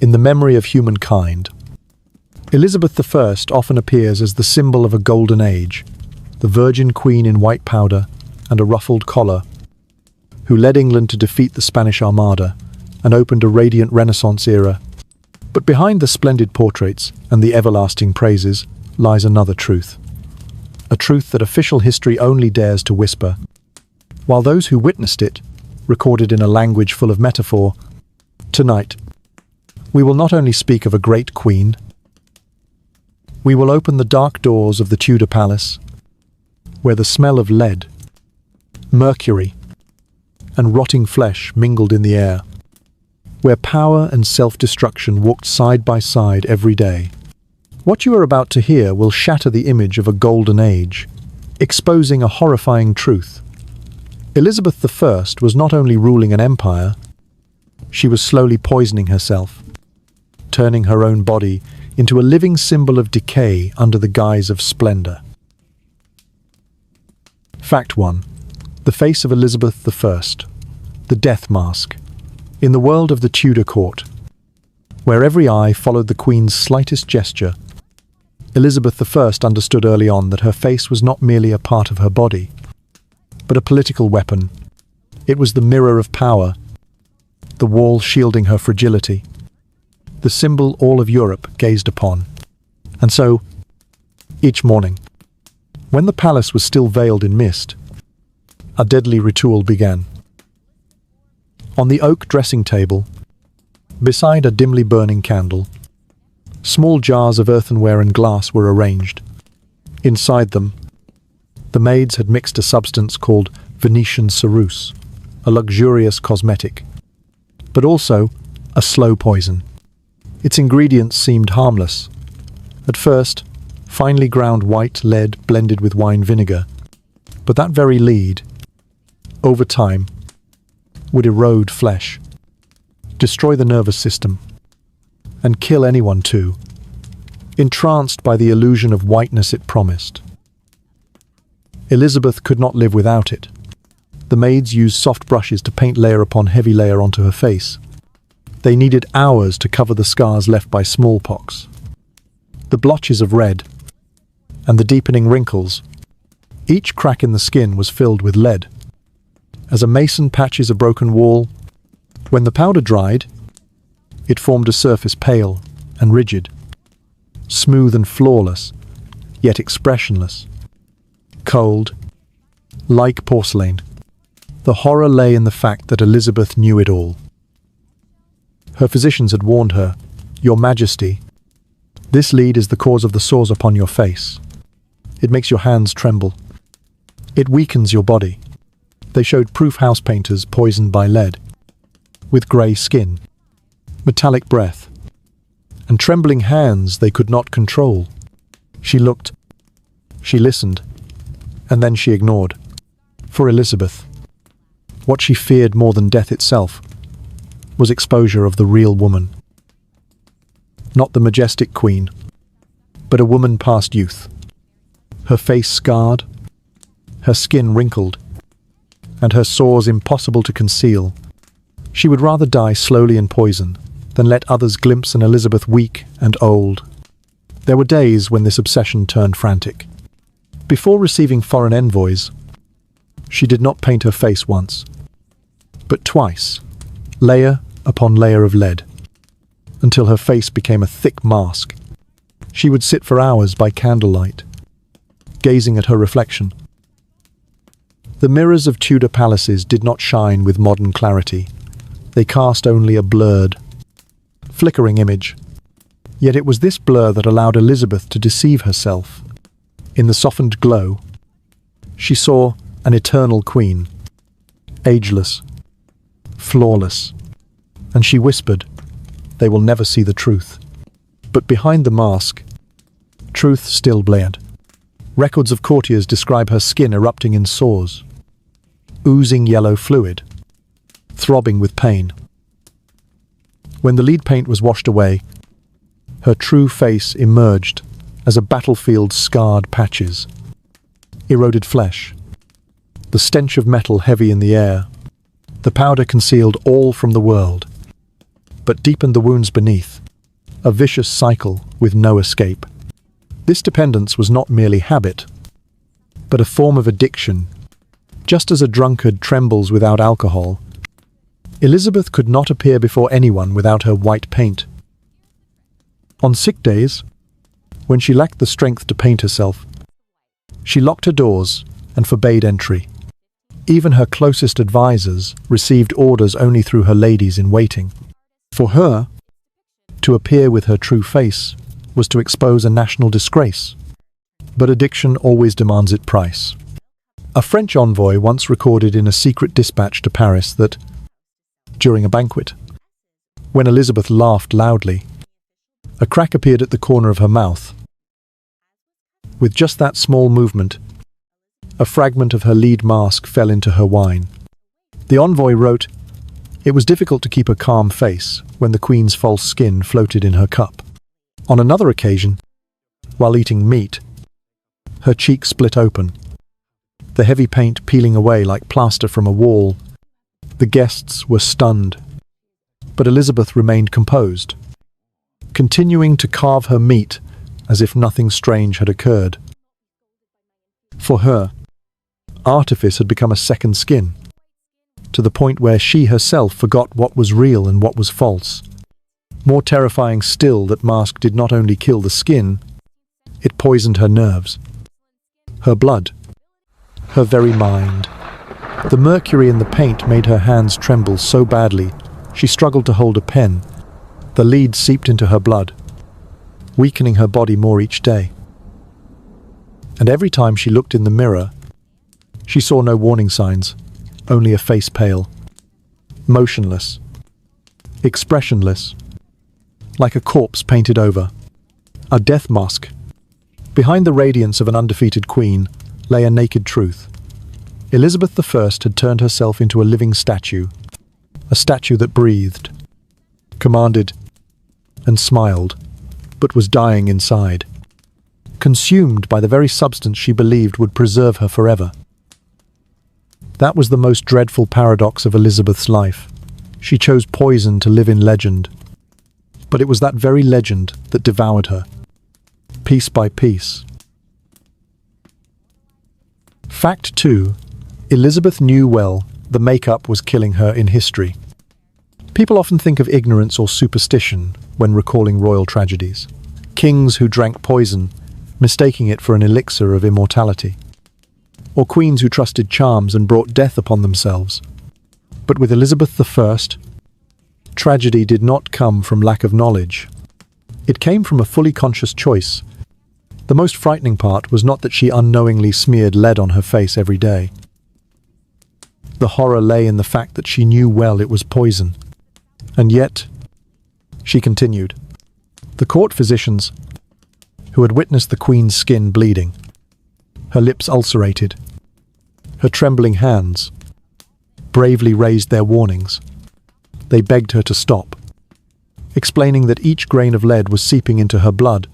in the memory of humankind. Elizabeth I often appears as the symbol of a golden age, the Virgin Queen in white powder and a ruffled collar, who led England to defeat the Spanish Armada and opened a radiant Renaissance era. But behind the splendid portraits and the everlasting praises lies another truth. A truth that official history only dares to whisper, while those who witnessed it recorded in a language full of metaphor. Tonight, we will not only speak of a great queen, we will open the dark doors of the Tudor palace, where the smell of lead, mercury, and rotting flesh mingled in the air, where power and self-destruction walked side by side every day. What you are about to hear will shatter the image of a golden age, exposing a horrifying truth. Elizabeth I was not only ruling an empire, she was slowly poisoning herself, turning her own body into a living symbol of decay under the guise of splendor. Fact 1. The face of Elizabeth I, the death mask. In the world of the Tudor court, where every eye followed the Queen's slightest gesture, Elizabeth I understood early on that her face was not merely a part of her body, but a political weapon. It was the mirror of power, the wall shielding her fragility, the symbol all of Europe gazed upon. And so, each morning, when the palace was still veiled in mist, a deadly ritual began. On the oak dressing table, beside a dimly burning candle, small jars of earthenware and glass were arranged. Inside them, the maids had mixed a substance called Venetian ceruse, a luxurious cosmetic, but also a slow poison. Its ingredients seemed harmless. At first, finely ground white lead blended with wine vinegar, but that very lead, over time, would erode flesh, destroy the nervous system, and kill anyone too, entranced by the illusion of whiteness it promised. Elizabeth could not live without it. The maids used soft brushes to paint layer upon heavy layer onto her face. They needed hours to cover the scars left by smallpox, the blotches of red, and the deepening wrinkles. Each crack in the skin was filled with lead. As a mason patches a broken wall, when the powder dried, it formed a surface pale and rigid, smooth and flawless, yet expressionless, cold, like porcelain. The horror lay in the fact that Elizabeth knew it all. Her physicians had warned her, "Your Majesty, this lead is the cause of the sores upon your face. It makes your hands tremble. It weakens your body." They showed proof house painters poisoned by lead, with grey skin, metallic breath, and trembling hands they could not control. She looked, she listened, and then she ignored. For Elizabeth, what she feared more than death itself was exposure of the real woman. Not the majestic queen, but a woman past youth. Her face scarred, her skin wrinkled, and her sores impossible to conceal. She would rather die slowly in poison than let others glimpse an Elizabeth weak and old. There were days when this obsession turned frantic. Before receiving foreign envoys, she did not paint her face once, but twice, layer upon layer of lead, until her face became a thick mask. She would sit for hours by candlelight, gazing at her reflection. The mirrors of Tudor palaces did not shine with modern clarity. They cast only a blurred, flickering image. Yet it was this blur that allowed Elizabeth to deceive herself. In the softened glow, she saw an eternal queen, ageless, flawless, and she whispered, "They will never see the truth." But behind the mask, truth still blared. Records of courtiers describe her skin erupting in sores, oozing yellow fluid, throbbing with pain. When the lead paint was washed away, her true face emerged as a battlefield's scarred patches, eroded flesh, the stench of metal heavy in the air. The powder concealed all from the world. but deepened the wounds beneath, a vicious cycle with no escape. This dependence was not merely habit, but a form of addiction. Just as a drunkard trembles without alcohol, Elizabeth could not appear before anyone without her white paint. On sick days, when she lacked the strength to paint herself, she locked her doors and forbade entry. Even her closest advisors received orders only through her ladies-in-waiting. For her, to appear with her true face was to expose a national disgrace. But addiction always demands its price. A French envoy once recorded in a secret dispatch to Paris that, during a banquet, when Elizabeth laughed loudly, a crack appeared at the corner of her mouth. With just that small movement, a fragment of her lead mask fell into her wine. The envoy wrote, "It was difficult to keep a calm face when the Queen's false skin floated in her cup." On another occasion, while eating meat, her cheek split open, the heavy paint peeling away like plaster from a wall. The guests were stunned, but Elizabeth remained composed, continuing to carve her meat as if nothing strange had occurred. For her, artifice had become a second skin, to the point where she herself forgot what was real and what was false. More terrifying still, that mask did not only kill the skin, it poisoned her nerves, her blood, her very mind. The mercury in the paint made her hands tremble so badly she struggled to hold a pen. The lead seeped into her blood, weakening her body more each day. And every time she looked in the mirror, she saw no warning signs, only a face pale, motionless, expressionless, like a corpse painted over, a death mask. Behind the radiance of an undefeated queen lay a naked truth. Elizabeth I had turned herself into a living statue, a statue that breathed, commanded, and smiled, but was dying inside, consumed by the very substance she believed would preserve her forever. That was the most dreadful paradox of Elizabeth's life. She chose poison to live in legend, but it was that very legend that devoured her, piece by piece. Fact 2. Elizabeth knew well the makeup was killing her in history. People often think of ignorance or superstition when recalling royal tragedies. Kings who drank poison, mistaking it for an elixir of immortality. Or queens who trusted charms and brought death upon themselves. But with Elizabeth I, tragedy did not come from lack of knowledge. It came from a fully conscious choice. The most frightening part was not that she unknowingly smeared lead on her face every day. The horror lay in the fact that she knew well it was poison. And yet, she continued. The court physicians, who had witnessed the Queen's skin bleeding, her lips ulcerated, her trembling hands, bravely raised their warnings. They begged her to stop, explaining that each grain of lead was seeping into her blood,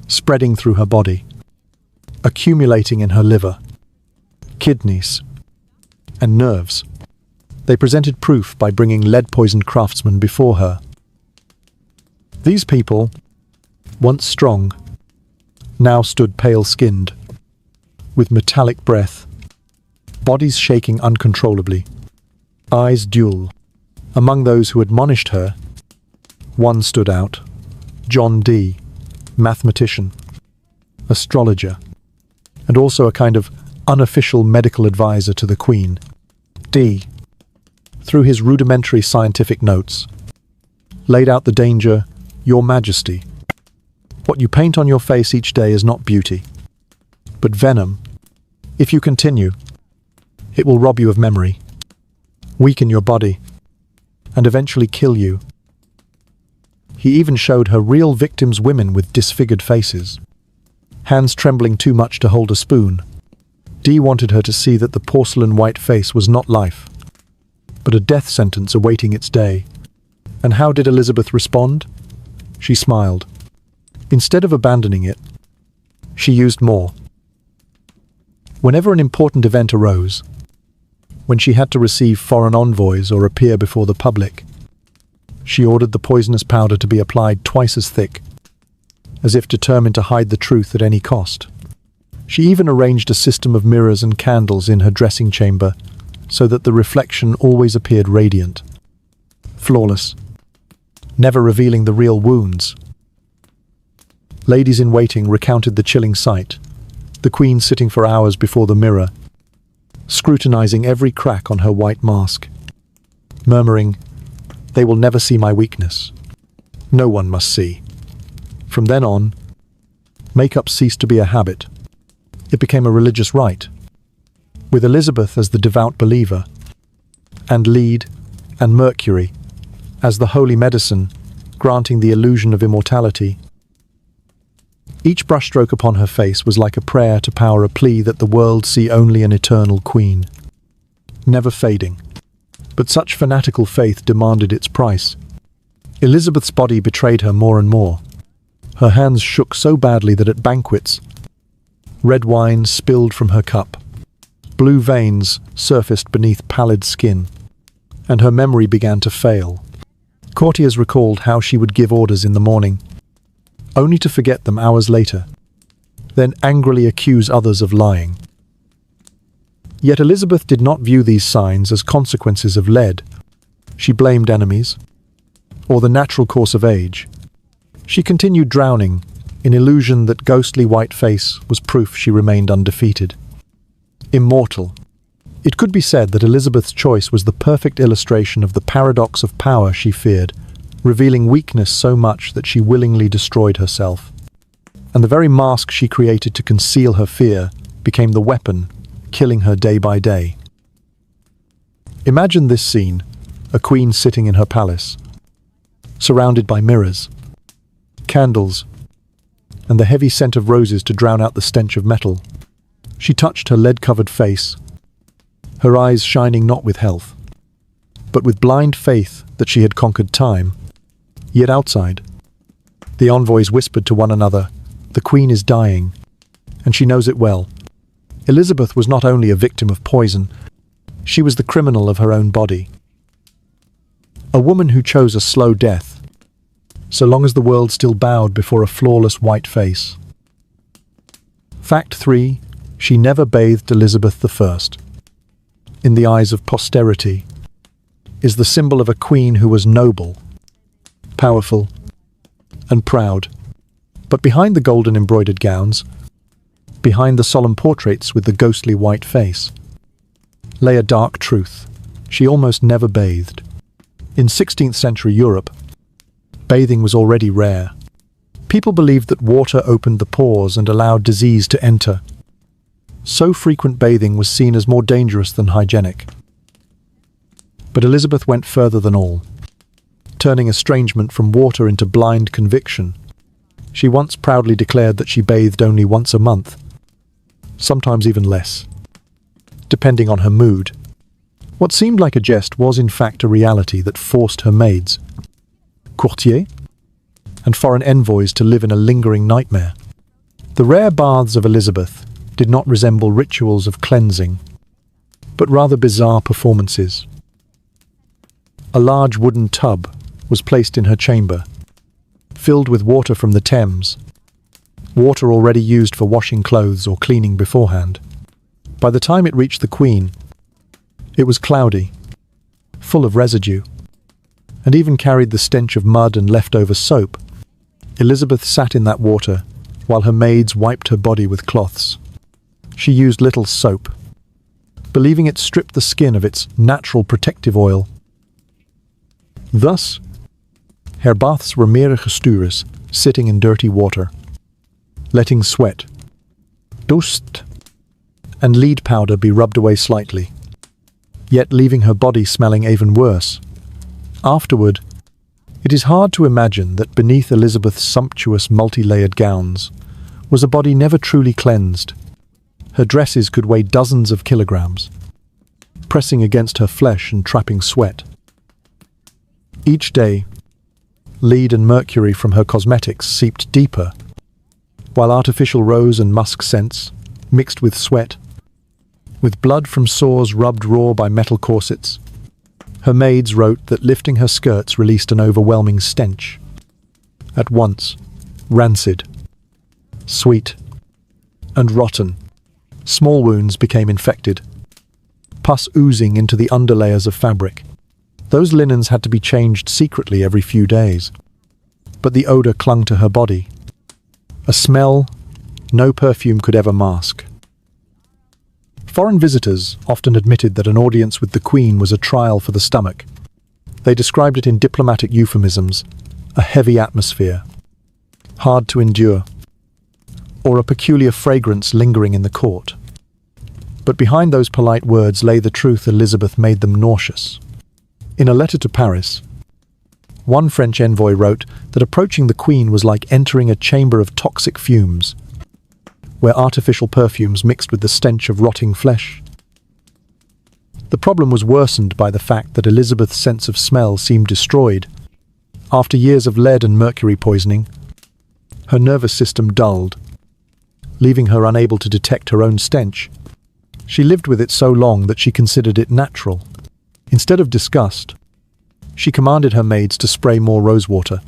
spreading through her body, accumulating in her liver, kidneys, and nerves. They presented proof by bringing lead-poisoned craftsmen before her. These people, once strong, now stood pale-skinned, with metallic breath, bodies shaking uncontrollably, eyes dull. Among those who admonished her, one stood out, John Dee, mathematician, astrologer, and also a kind of unofficial medical advisor to the Queen. Dee, through his rudimentary scientific notes, laid out the danger. Your Majesty, what you paint on your face each day is not beauty, but venom. If you continue, it will rob you of memory, weaken your body, and eventually kill you. He even showed her real victims, women with disfigured faces, hands trembling too much to hold a spoon. Dee wanted her to see that the porcelain white face was not life, but a death sentence awaiting its day. And how did Elizabeth respond? She smiled. Instead of abandoning it, she used more. Whenever an important event arose, when she had to receive foreign envoys or appear before the public, She ordered the poisonous powder to be applied twice as thick, as if determined to hide the truth at any cost. She even arranged a system of mirrors and candles in her dressing chamber so that the reflection always appeared radiant, flawless, never revealing the real wounds. Ladies-in-waiting recounted the chilling sight, the Queen sitting for hours before the mirror, scrutinizing every crack on her white mask, murmuring, "They will never see my weakness. No one must see." From then on, makeup ceased to be a habit. It became a religious rite, with Elizabeth as the devout believer, and lead and Mercury as the holy medicine, granting the illusion of immortality. Each brushstroke upon her face was like a prayer to power, a plea that the world see only an eternal queen, never fading. But such fanatical faith demanded its price. Elizabeth's body betrayed her more and more. Her hands shook so badly that at banquets, red wine spilled from her cup. Blue veins surfaced beneath pallid skin, and her memory began to fail. Courtiers recalled how she would give orders in the morning, only to forget them hours later, then angrily accuse others of lying. Yet Elizabeth did not view these signs as consequences of lead. She blamed enemies, or the natural course of age. She continued drowning in illusion that ghostly white face was proof she remained undefeated, immortal. It could be said that Elizabeth's choice was the perfect illustration of the paradox of power she feared, revealing weakness so much that she willingly destroyed herself. And the very mask she created to conceal her fear became the weapon, killing her day by day. Imagine this scene, a queen sitting in her palace, surrounded by mirrors, candles, and the heavy scent of roses to drown out the stench of metal. She touched her lead-covered face, her eyes shining not with health, but with blind faith that she had conquered time. Yet outside, the envoys whispered to one another, "The Queen is dying, and she knows it well." Elizabeth was not only a victim of poison, she was the criminal of her own body. A woman who chose a slow death, so long as the world still bowed before a flawless white face. Fact 3. She never bathed Elizabeth I. In the eyes of posterity, is the symbol of a queen who was noble, powerful, and proud. But behind the golden embroidered gowns, behind the solemn portraits with the ghostly white face, lay a dark truth. She almost never bathed. In 16th century Europe, bathing was already rare. People believed that water opened the pores and allowed disease to enter. So frequent bathing was seen as more dangerous than hygienic. But Elizabeth went further than all, turning estrangement from water into blind conviction. She once proudly declared that she bathed only once a month, sometimes even less, depending on her mood. What seemed like a jest was in fact a reality that forced her maids, courtiers, and foreign envoys to live in a lingering nightmare. The rare baths of Elizabeth did not resemble rituals of cleansing, but rather bizarre performances. A large wooden tub was placed in her chamber, filled with water from the Thames, water already used for washing clothes or cleaning beforehand. By the time it reached the Queen, it was cloudy, full of residue, and even carried the stench of mud and leftover soap. Elizabeth sat in that water while her maids wiped her body with cloths. She used little soap, believing it stripped the skin of its natural protective oil. Thus, her baths were mere gestures, sitting in dirty water, letting sweat, dust, and lead powder be rubbed away slightly, yet leaving her body smelling even worse. Afterward, it is hard to imagine that beneath Elizabeth's sumptuous multi-layered gowns was a body never truly cleansed. Her dresses could weigh dozens of kilograms, pressing against her flesh and trapping sweat. Each day, lead and mercury from her cosmetics seeped deeper, while artificial rose and musk scents, mixed with sweat, with blood from sores rubbed raw by metal corsets, Her maids wrote that lifting her skirts released an overwhelming stench. At once, rancid, sweet, and rotten. Small wounds became infected, pus oozing into the underlayers of fabric. Those linens had to be changed secretly every few days. But the odor clung to her body. A smell no perfume could ever mask. Foreign visitors often admitted that an audience with the Queen was a trial for the stomach. They described it in diplomatic euphemisms: a heavy atmosphere, hard to endure, or a peculiar fragrance lingering in the court. But behind those polite words lay the truth. Elizabeth made them nauseous. In a letter to Paris, one French envoy wrote that approaching the Queen was like entering a chamber of toxic fumes, where artificial perfumes mixed with the stench of rotting flesh. The problem was worsened by the fact that Elizabeth's sense of smell seemed destroyed. After years of lead and mercury poisoning, her nervous system dulled, leaving her unable to detect her own stench. She lived with it so long that she considered it natural. Instead of disgust, she commanded her maids to spray more rosewater,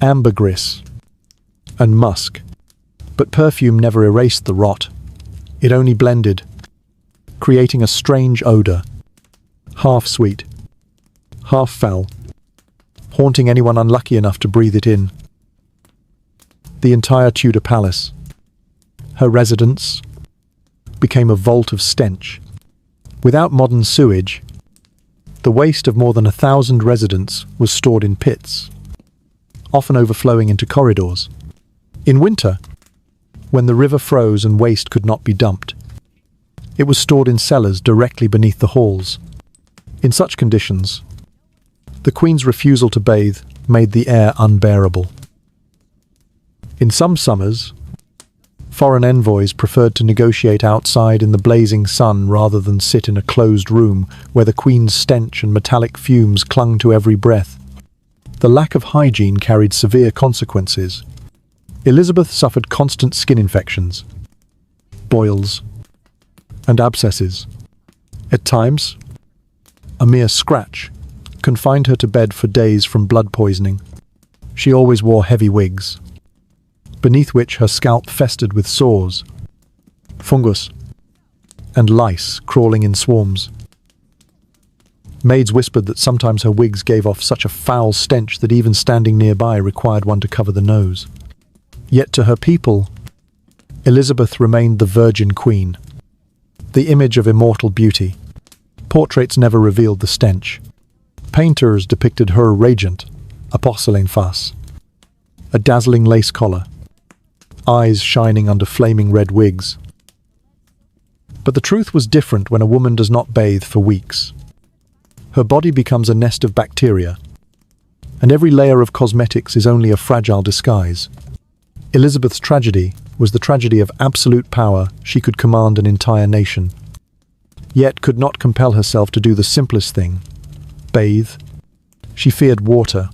ambergris, and musk. But perfume never erased the rot. It only blended, creating a strange odor, half sweet, half foul, haunting anyone unlucky enough to breathe it in. The entire Tudor palace, her residence, became a vault of stench. Without modern sewage, the waste of more than 1,000 residents was stored in pits, often overflowing into corridors. In winter, when the river froze and waste could not be dumped, it was stored in cellars directly beneath the halls. In such conditions, the Queen's refusal to bathe made the air unbearable. In some summers, foreign envoys preferred to negotiate outside in the blazing sun rather than sit in a closed room where the Queen's stench and metallic fumes clung to every breath. The lack of hygiene carried severe consequences. Elizabeth suffered constant skin infections, boils, and abscesses. At times, a mere scratch confined her to bed for days from blood poisoning. She always wore heavy wigs, beneath which her scalp festered with sores, fungus, and lice crawling in swarms. Maids whispered that sometimes her wigs gave off such a foul stench that even standing nearby required one to cover the nose. Yet to her people, Elizabeth remained the Virgin Queen, the image of immortal beauty. Portraits never revealed the stench. Painters depicted her radiant, a porcelain face, a dazzling lace collar, eyes shining under flaming red wigs. But the truth was different when a woman does not bathe for weeks. Her body becomes a nest of bacteria, and every layer of cosmetics is only a fragile disguise. Elizabeth's tragedy was the tragedy of absolute power. She could command an entire nation, yet could not compel herself to do the simplest thing: bathe. She feared water,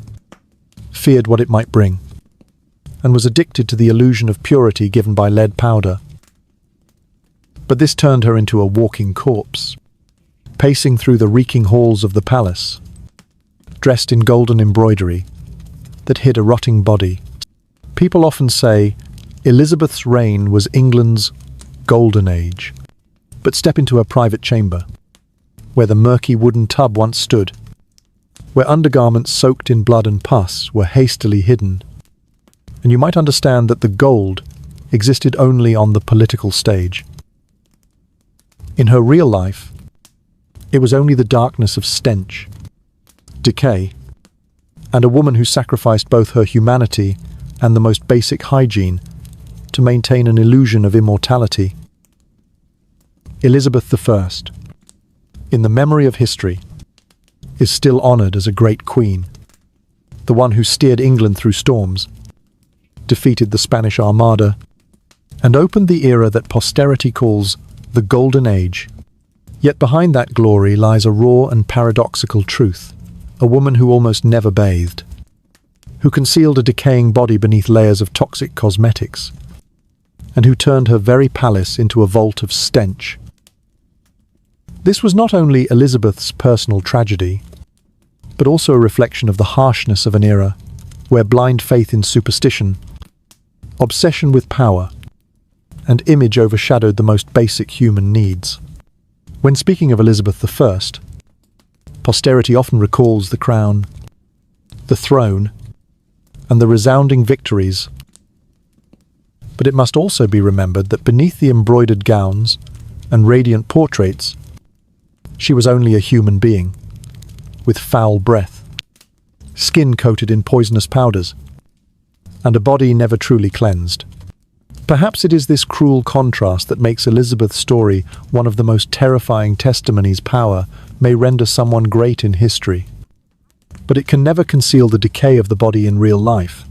feared what it might bring, and was addicted to the illusion of purity given by lead powder. But this turned her into a walking corpse, pacing through the reeking halls of the palace, dressed in golden embroidery that hid a rotting body. People often say Elizabeth's reign was England's golden age. But step into her private chamber, where the murky wooden tub once stood, where undergarments soaked in blood and pus were hastily hidden, and you might understand that the gold existed only on the political stage. In her real life, it was only the darkness of stench, decay, and a woman who sacrificed both her humanity and the most basic hygiene to maintain an illusion of immortality. Elizabeth I, in the memory of history, is still honored as a great queen, the one who steered England through storms, defeated the Spanish Armada, and opened the era that posterity calls the Golden Age. Yet behind that glory lies a raw and paradoxical truth: a woman who almost never bathed, who concealed a decaying body beneath layers of toxic cosmetics, and who turned her very palace into a vault of stench. This was not only Elizabeth's personal tragedy, but also a reflection of the harshness of an era where blind faith in superstition, obsession with power, and image overshadowed the most basic human needs. When speaking of Elizabeth I, posterity often recalls the crown, the throne, and the resounding victories. But it must also be remembered that beneath the embroidered gowns and radiant portraits, she was only a human being, with foul breath, skin coated in poisonous powders, and a body never truly cleansed. Perhaps it is this cruel contrast that makes Elizabeth's story one of the most terrifying testimonies power may render someone great in history. But it can never conceal the decay of the body in real life.